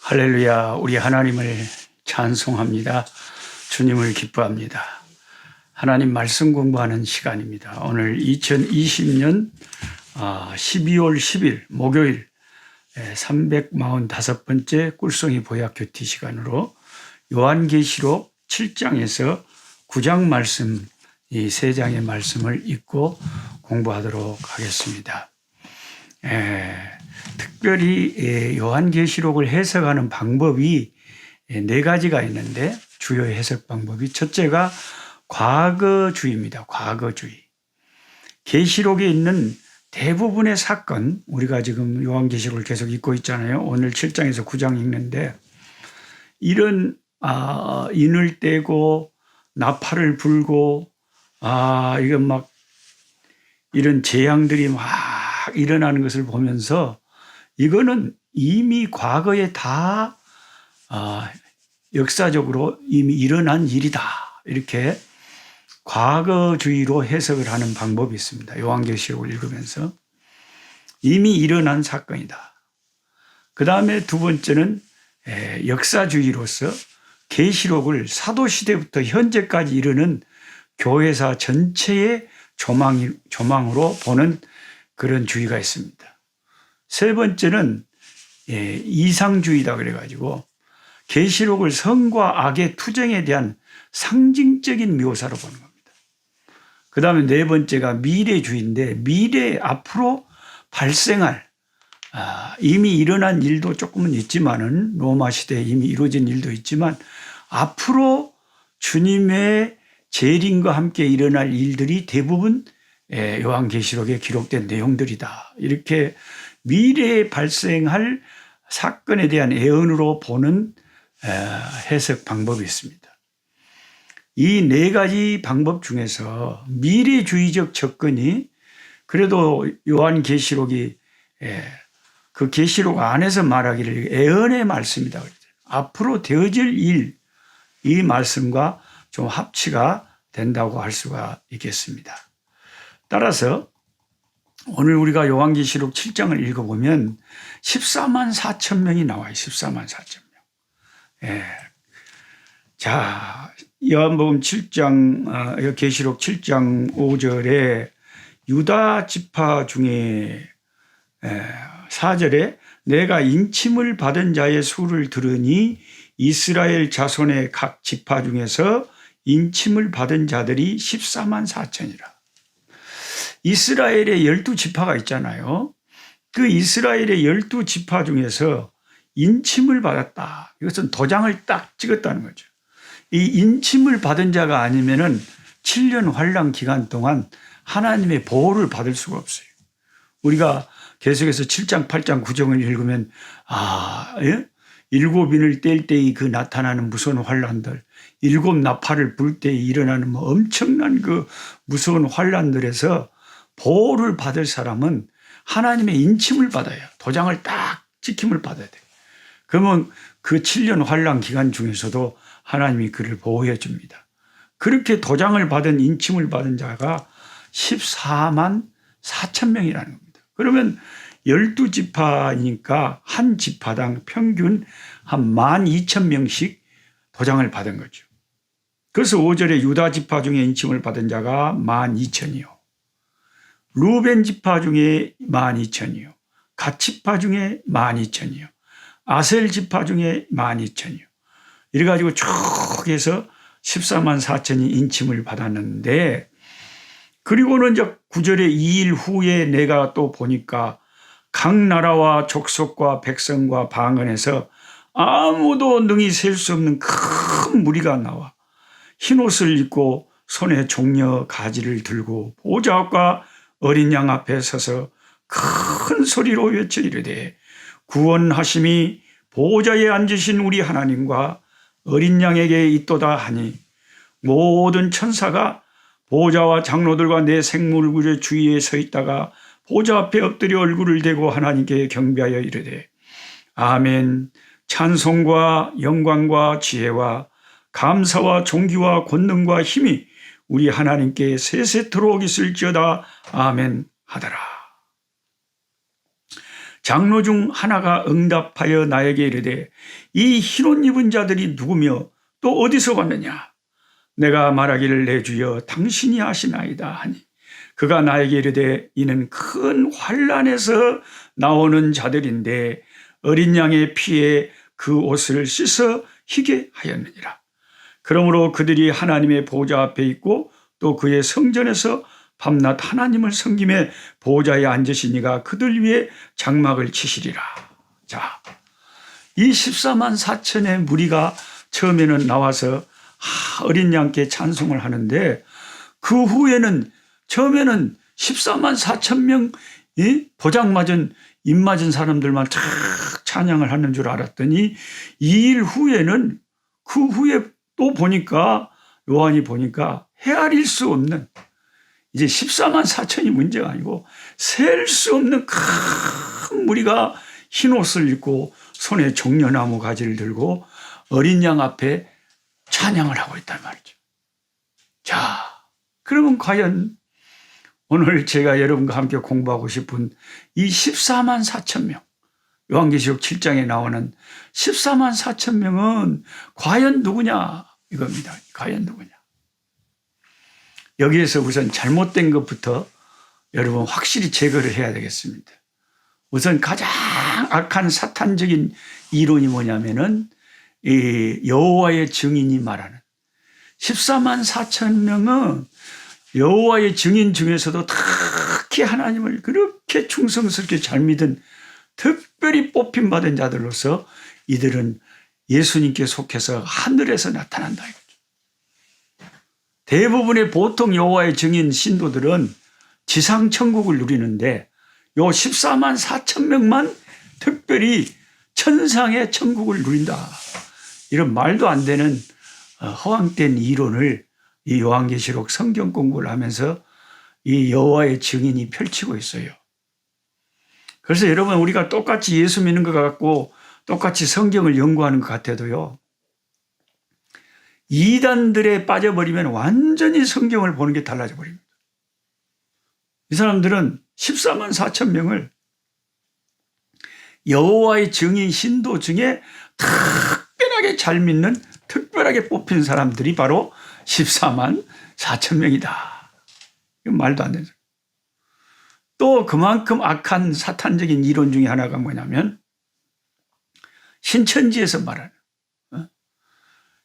할렐루야, 우리 하나님을 찬송합니다. 주님을 기뻐합니다. 하나님 말씀 공부하는 시간입니다. 오늘 2020년 12월 10일 목요일 345번째 꿀송이 보약 큐티 시간으로 요한계시록 7장에서 9장 말씀, 이 세 장의 말씀을 읽고 공부하도록 하겠습니다. 특별히 요한계시록을 해석하는 방법이 네 가지가 있는데 주요 해석 방법이 첫째가 과거주의입니다. 과거주의. 계시록에 있는 대부분의 사건, 우리가 지금 요한계시록을 계속 읽고 있잖아요. 오늘 7장에서 9장 읽는데 이런 인을 떼고 나팔을 불고 이건 막 이런 재앙들이 막 일어나는 것을 보면서 이거는 이미 과거에 다 역사적으로 이미 일어난 일이다. 이렇게 과거주의로 해석을 하는 방법이 있습니다. 요한계시록을 읽으면서 이미 일어난 사건이다. 그 다음에 두 번째는 역사주의로서 계시록을 사도시대부터 현재까지 이르는 교회사 전체의 조망으로 보는 그런 주의가 있습니다. 세 번째는 이상주의다 그래가지고 계시록을 선과 악의 투쟁에 대한 상징적인 묘사로 보는 겁니다. 그 다음에 네 번째가 미래주의인데 미래 앞으로 발생할 이미 일어난 일도 조금은 있지만은 로마 시대에 이미 이루어진 일도 있지만 앞으로 주님의 재림과 함께 일어날 일들이 대부분 요한계시록에 기록된 내용들이다. 이렇게 미래에 발생할 사건에 대한 예언으로 보는 해석 방법이 있습니다. 이 네 가지 방법 중에서 미래주의적 접근이 그래도 요한계시록이 그 계시록 안에서 말하기를 예언의 말씀이다. 앞으로 되어질 일, 이 말씀과 좀 합치가 된다고 할 수가 있겠습니다. 따라서 오늘 우리가 요한계시록 7장을 읽어보면 14만 4천 명이 나와요. 14만 4천 명. 자, 요한복음 7장, 계시록 7장 5절에 유다 지파 중에 4절에 내가 인침을 받은 자의 수를 들으니 이스라엘 자손의 각 지파 중에서 인침을 받은 자들이 14만 4천이라. 이스라엘의 12지파가 있잖아요. 그 이스라엘의 12지파 중에서 인침을 받았다. 이것은 도장을 딱 찍었다는 거죠. 이 인침을 받은 자가 아니면은 7년 환란 기간 동안 하나님의 보호를 받을 수가 없어요. 우리가 계속해서 7장, 8장, 9장을 읽으면 일곱 인을 뗄 때의 그 나타나는 무서운 환란들, 일곱 나팔을 불 때 일어나는 엄청난 그 무서운 환란들에서 보호를 받을 사람은 하나님의 인침을 받아야 도장을 딱 찍힘을 받아야 돼요. 그러면 그 7년 환란 기간 중에서도 하나님이 그를 보호해 줍니다. 그렇게 도장을 받은 인침을 받은 자가 14만 4천 명이라는 겁니다. 그러면 12지파니까 한 지파당 평균 한 12,000명씩 도장을 받은 거죠. 그래서 5절에 유다 지파 중에 인침을 받은 자가 12,000이요. 루벤 지파 중에 12,000이요. 갓 지파 중에 12,000이요. 아셀 지파 중에 12,000이요. 이래가지고 쭉 해서 14만 4천이 인침을 받았는데, 그리고는 이제 9절에 2일 후에 내가 또 보니까 각 나라와 족속과 백성과 방언에서 아무도 능히 셀 수 없는 큰 무리가 나와 흰옷을 입고 손에 종려 가지를 들고 보좌 앞과 어린 양 앞에 서서 큰 소리로 외쳐 이르되 구원하심이 보좌에 앉으신 우리 하나님과 어린 양에게 있도다 하니 모든 천사가 보좌와 장로들과 내 생물굴의 주위에 서 있다가 보좌 앞에 엎드려 얼굴을 대고 하나님께 경배하여 이르되 아멘. 찬송과 영광과 지혜와 감사와 존귀와 권능과 힘이 우리 하나님께 세세토록 있을지어다. 아멘 하더라. 장로 중 하나가 응답하여 나에게 이르되 이 흰옷 입은 자들이 누구며 또 어디서 왔느냐? 내가 말하기를 내 주여 당신이 아시나이다 하니 그가 나에게 이르되 이는 큰 환난에서 나오는 자들인데 어린 양의 피에 그 옷을 씻어 희게 하였느니라. 그러므로 그들이 하나님의 보좌 앞에 있고 또 그의 성전에서 밤낮 하나님을 섬김에 보좌에 앉으시니가 그들 위에 장막을 치시리라. 자, 이 14만 4천의 무리가 처음에는 나와서 어린 양께 찬송을 하는데 그 후에는 처음에는 14만 4천 명 보장 맞은 입 맞은 사람들만 쫙 찬양을 하는 줄 알았더니 2일 후에는 그 후에 또 보니까 요한이 보니까 헤아릴 수 없는 이제 14만 4천이 문제가 아니고 셀 수 없는 큰 무리가 흰 옷을 입고 손에 종려나무 가지를 들고 어린 양 앞에 찬양을 하고 있단 말이죠. 자, 그러면 과연 오늘 제가 여러분과 함께 공부하고 싶은 이 14만 4천 명, 요한계시록 7장에 나오는 14만 4천 명은 과연 누구냐 이겁니다. 과연 누구냐. 여기에서 우선 잘못된 것부터 여러분 확실히 제거를 해야 되겠습니다. 우선 가장 악한 사탄적인 이론이 뭐냐면은 이 여호와의 증인이 말하는 14만 4천 명은 여호와의 증인 중에서도 특히 하나님을 그렇게 충성스럽게 잘 믿은 특별히 뽑힌 받은 자들로서 이들은 예수님께 속해서 하늘에서 나타난다 이거죠. 대부분의 보통 여호와의 증인 신도들은 지상 천국을 누리는데 요 14만 4천 명만 특별히 천상의 천국을 누린다. 이런 말도 안 되는 허황된 이론을 이 요한계시록 성경 공부를 하면서 이 여호와의 증인이 펼치고 있어요. 그래서 여러분 우리가 똑같이 예수 믿는 것 같고 똑같이 성경을 연구하는 것 같아도요. 이단들에 빠져버리면 완전히 성경을 보는 게 달라져 버립니다. 이 사람들은 14만 4천 명을 여호와의 증인 신도 중에 특별하게 잘 믿는 특별하게 뽑힌 사람들이 바로 14만 4천 명이다. 이건 말도 안 되는 소리. 또 그만큼 악한 사탄적인 이론 중에 하나가 뭐냐면 신천지에서 말하는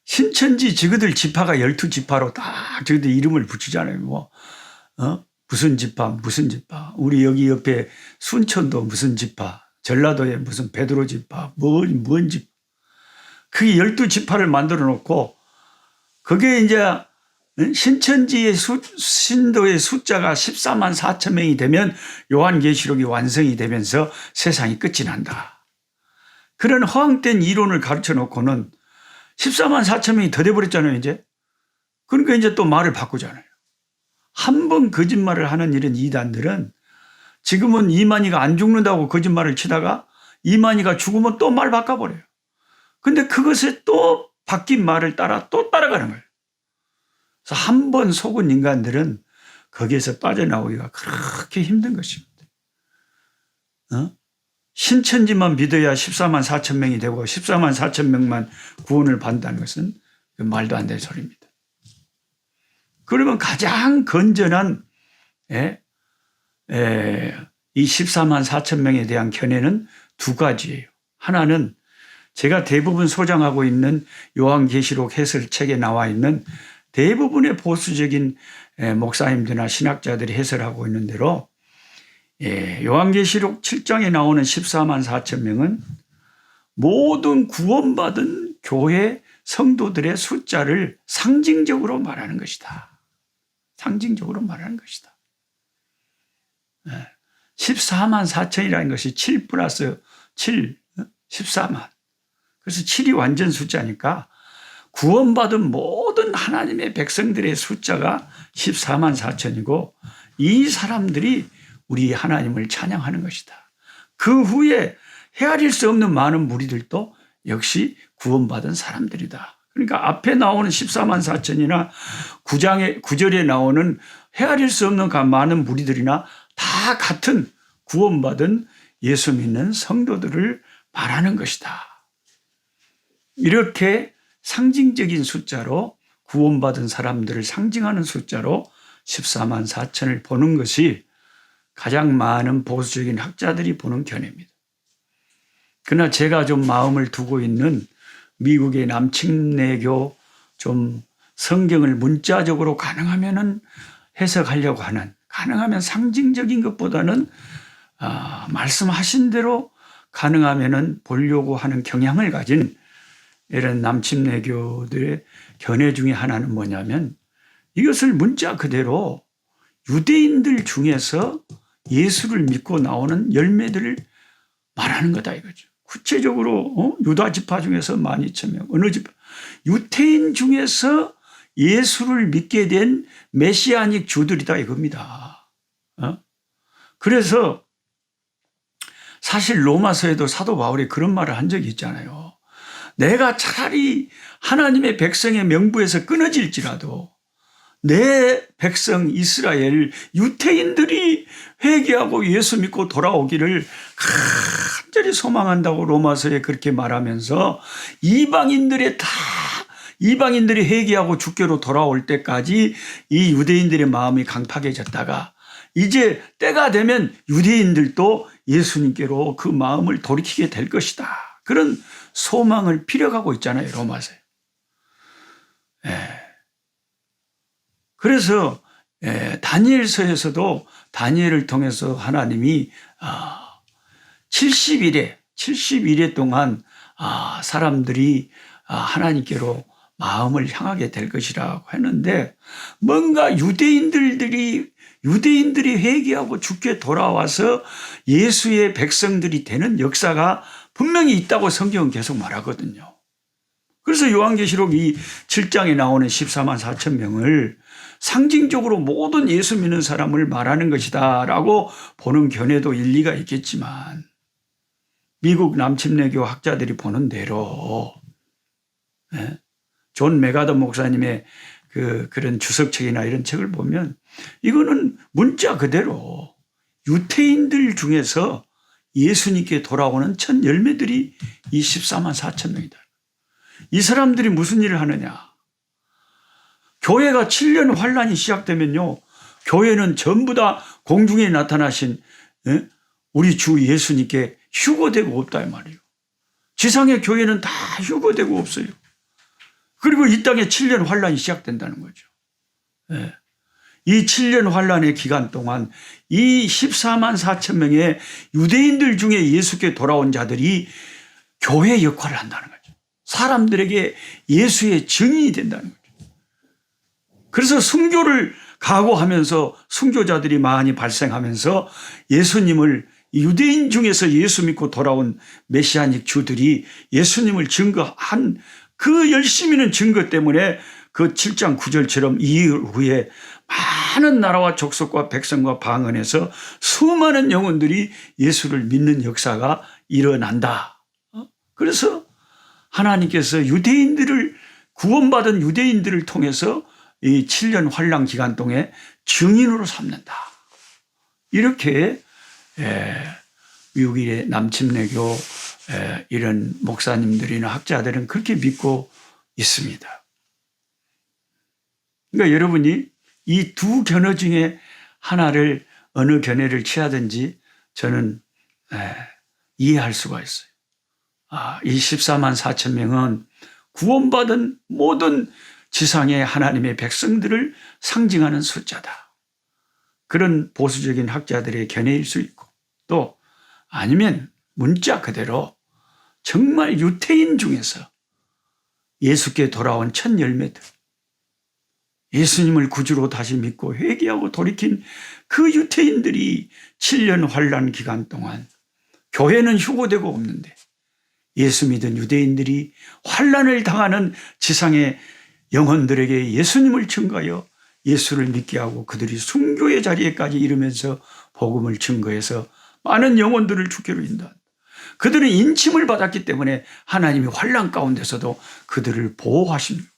신천지 저희들 지파가 12지파로 딱 저희들 이름을 붙이잖아요. 뭐 무슨 지파 무슨 지파 우리 여기 옆에 순천도 무슨 지파 전라도에 무슨 베드로 지파 뭔 지파 그게 12지파를 만들어 놓고 그게 이제 신천지의 신도의 숫자가 14만 4천 명이 되면 요한계시록이 완성이 되면서 세상이 끝이 난다. 그런 허황된 이론을 가르쳐 놓고는 14만 4천 명이 더 돼버렸잖아요, 이제. 그러니까 이제 또 말을 바꾸잖아요. 한 번 거짓말을 하는 이런 이단들은 지금은 이만희가 안 죽는다고 거짓말을 치다가 이만희가 죽으면 또 말 바꿔버려요. 근데 그것에 또 바뀐 말을 따라 또 따라가는 거예요. 그래서 한 번 속은 인간들은 거기에서 빠져나오기가 그렇게 힘든 것입니다. 신천지만 믿어야 14만 4천 명이 되고 14만 4천 명만 구원을 받는다는 것은 말도 안 되는 소리입니다. 그러면 가장 건전한 이 14만 4천 명에 대한 견해는 두 가지예요. 하나는 제가 대부분 소장하고 있는 요한계시록 해설책에 나와 있는 대부분의 보수적인 목사님들이나 신학자들이 해설하고 있는 대로 요한계시록 7장에 나오는 14만 4천 명은 모든 구원받은 교회 성도들의 숫자를 상징적으로 말하는 것이다. 상징적으로 말하는 것이다. 14만 4천이라는 것이 7 플러스 7, 14만. 그래서 7이 완전 숫자니까 구원받은 모든 하나님의 백성들의 숫자가 14만 4천이고 이 사람들이 우리 하나님을 찬양하는 것이다. 그 후에 헤아릴 수 없는 많은 무리들도 역시 구원받은 사람들이다. 그러니까 앞에 나오는 14만 4천이나 9절에 나오는 헤아릴 수 없는 많은 무리들이나 다 같은 구원받은 예수 믿는 성도들을 말하는 것이다. 이렇게 상징적인 숫자로 구원받은 사람들을 상징하는 숫자로 14만 4천을 보는 것이 가장 많은 보수적인 학자들이 보는 견해입니다. 그러나 제가 좀 마음을 두고 있는 미국의 남침내교 좀 성경을 문자적으로 가능하면은 해석하려고 하는, 가능하면 상징적인 것보다는 말씀하신 대로 가능하면은 보려고 하는 경향을 가진 이런 남침내교들의 견해 중에 하나는 뭐냐면 이것을 문자 그대로 유대인들 중에서 예수를 믿고 나오는 열매들을 말하는 거다 이거죠. 구체적으로 유다 지파 중에서 12,000명, 어느 지파, 유태인 중에서 예수를 믿게 된 메시아닉 주들이다 이겁니다. 그래서 사실 로마서에도 사도 바울이 그런 말을 한 적이 있잖아요. 내가 차라리 하나님의 백성의 명부에서 끊어질지라도 내 백성 이스라엘 유태인들이 회개하고 예수 믿고 돌아오기를 간절히 소망한다고 로마서에 그렇게 말하면서 이방인들이 회개하고 주께로 돌아올 때까지 이 유대인들의 마음이 강팍해졌다가 이제 때가 되면 유대인들도 예수님께로 그 마음을 돌이키게 될 것이다. 그런 소망을 피력하고 있잖아요, 로마서에. 그래서 다니엘서에서도 다니엘을 통해서 하나님이 70일에 동안 사람들이 하나님께로 마음을 향하게 될 것이라고 했는데 뭔가 유대인들이 회개하고 주께 돌아와서 예수의 백성들이 되는 역사가 분명히 있다고 성경은 계속 말하거든요. 그래서 요한계시록 이 7장에 나오는 14만 4천 명을 상징적으로 모든 예수 믿는 사람을 말하는 것이다 라고 보는 견해도 일리가 있겠지만 미국 남침내교 학자들이 보는 대로 존 메가더 목사님의 그런 주석책이나 이런 책을 보면 이거는 문자 그대로 유태인들 중에서 예수님께 돌아오는 첫 열매들이 이 14만 4천 명이다. 이 사람들이 무슨 일을 하느냐? 교회가 7년 환란이 시작되면요. 교회는 전부 다 공중에 나타나신 우리 주 예수님께 휴거되고 없다 이 말이에요. 지상의 교회는 다 휴거되고 없어요. 그리고 이 땅에 7년 환란이 시작된다는 거죠. 이 7년 환란의 기간 동안 이 14만 4천 명의 유대인들 중에 예수께 돌아온 자들이 교회 역할을 한다는 거죠. 사람들에게 예수의 증인이 된다는 거죠. 그래서 순교를 각오하면서 순교자들이 많이 발생하면서 예수님을 유대인 중에서 예수 믿고 돌아온 메시아닉 주들이 예수님을 증거한 그 열심히 있는 증거 때문에 그 7장 9절처럼 이후에 많은 나라와 족속과 백성과 방언에서 수많은 영혼들이 예수를 믿는 역사가 일어난다. 그래서 하나님께서 구원받은 유대인들을 통해서 이 7년 환란 기간 동안 증인으로 삼는다. 이렇게 미국의 남침내교 이런 목사님들이나 학자들은 그렇게 믿고 있습니다. 그러니까 여러분이 이 두 견해 중에 하나를 어느 견해를 취하든지 저는 이해할 수가 있어요. 이 14만 4천 명은 구원받은 모든 지상의 하나님의 백성들을 상징하는 숫자다. 그런 보수적인 학자들의 견해일 수 있고 또 아니면 문자 그대로 정말 유태인 중에서 예수께 돌아온 첫 열매들, 예수님을 구주로 다시 믿고 회개하고 돌이킨 그 유태인들이 7년 환란 기간 동안 교회는 휴고되고 없는데 예수 믿은 유대인들이 환란을 당하는 지상의 영혼들에게 예수님을 증거하여 예수를 믿게 하고 그들이 순교의 자리에까지 이르면서 복음을 증거해서 많은 영혼들을 주께로 인도한다. 그들은 인침을 받았기 때문에 하나님이 환란 가운데서도 그들을 보호하십니다.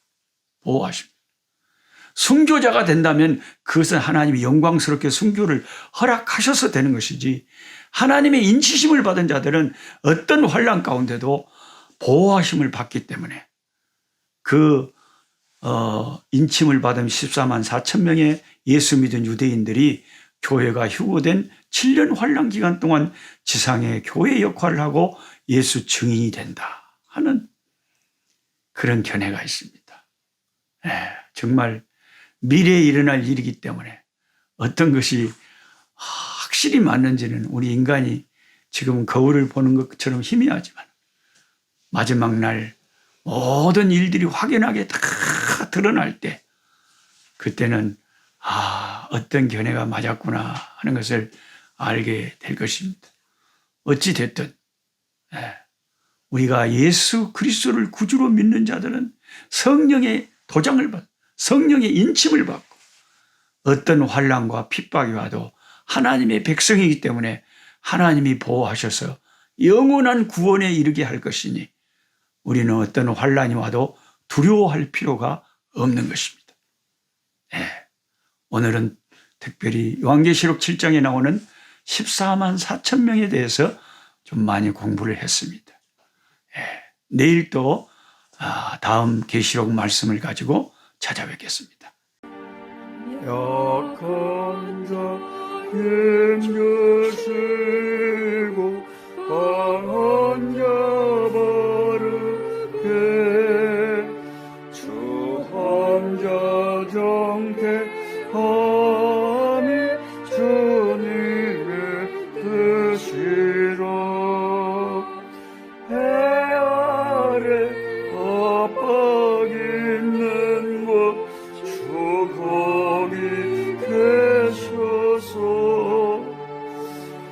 순교자가 된다면 그것은 하나님이 영광스럽게 순교를 허락하셔서 되는 것이지, 하나님의 인치심을 받은 자들은 어떤 환난 가운데도 보호하심을 받기 때문에 그 인침을 받은 14만 4천 명의 예수 믿은 유대인들이 교회가 휴거된 7년 환난 기간 동안 지상의 교회 역할을 하고 예수 증인이 된다 하는 그런 견해가 있습니다. 정말 미래에 일어날 일이기 때문에 어떤 것이 확실히 맞는지는 우리 인간이 지금 거울을 보는 것처럼 희미하지만 마지막 날 모든 일들이 확연하게 다 드러날 때, 그때는 어떤 견해가 맞았구나 하는 것을 알게 될 것입니다. 어찌 됐든 우리가 예수 그리스도를 구주로 믿는 자들은 성령의 도장을 받고 성령의 인침을 받고 어떤 환난과 핍박이 와도 하나님의 백성이기 때문에 하나님이 보호하셔서 영원한 구원에 이르게 할 것이니 우리는 어떤 환난이 와도 두려워할 필요가 없는 것입니다. 오늘은 특별히 요한계시록 7장에 나오는 14만 4천 명에 대해서 좀 많이 공부를 했습니다. 내일 또 다음 계시록 말씀을 가지고 찾아뵙겠습니다. 약한 자 힘주시고 강한 자 바르게 주한 자 정택함이 주님의 뜻이라. 해 아래 압박 있는 곳 주 거기 계셔서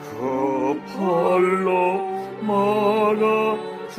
그 팔로 막아 주